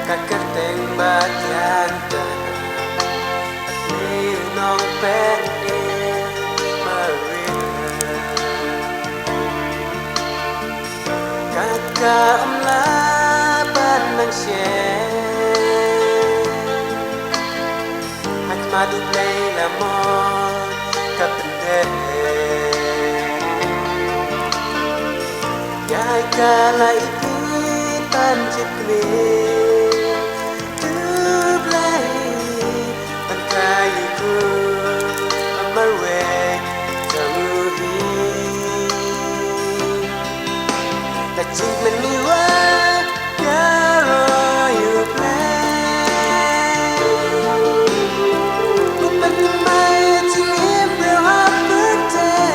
Kakateng batyanta Liu nong pet in Maria Kaka umla panang siya At maduglay lamon kapende Yay kala ipitan jikli Chính mình đi qua nhớ rồi yêu play Một bên mai chỉ em đều happy birthday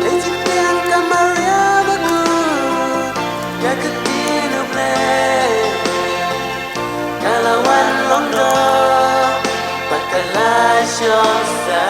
Hãy chỉ tiếng Camaria và cô Gak ketin yêu play Kalauan londo Bakalah syoksa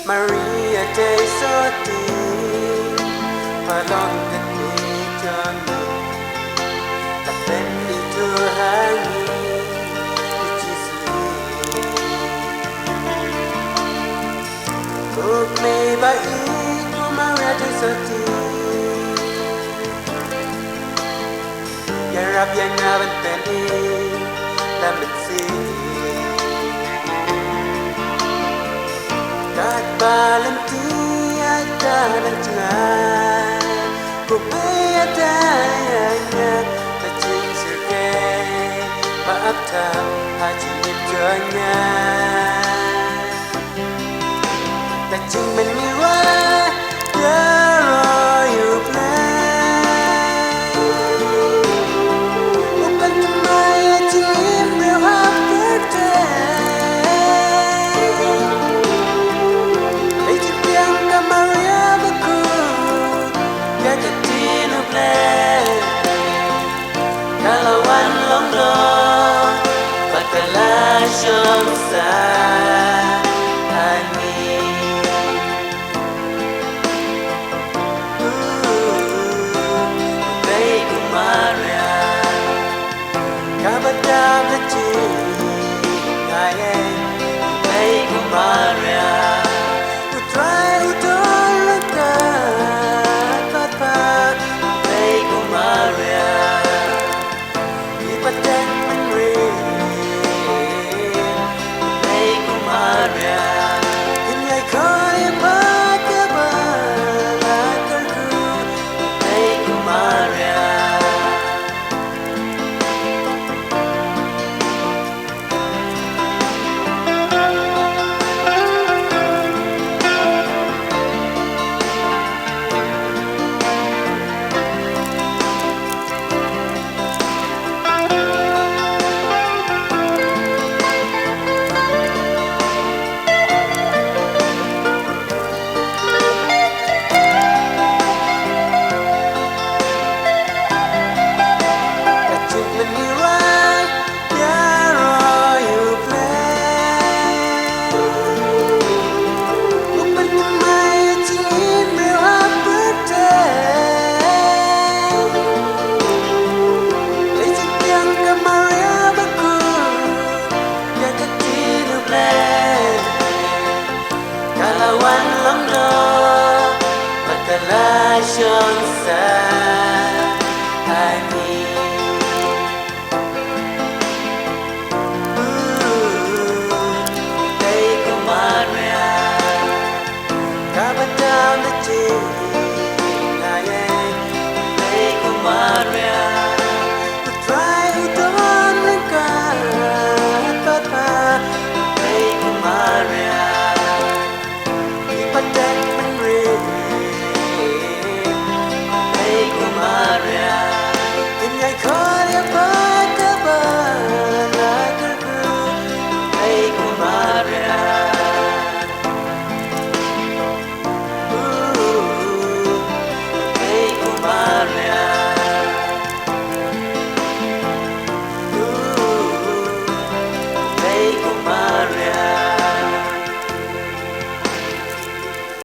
Maria day soti palong kani jami tapen itu hangi ucisli kukli bai ku Maria day soti ya rab yang ngaban peni lamit si Kat Valentia dalam jangan Ku bayadanya Kecil sergai Maaf tak haji hidupnya Kecil meniwai Geroyu play Bukan temai Jim real happy birthday Kalauan londo Bakalah syoksa Ani Baik Maria Kabadam kecil Ngayeng Baik Maria Utrai udon lekat Bapak Baik Maria Kalauan londo Bakalah syoksa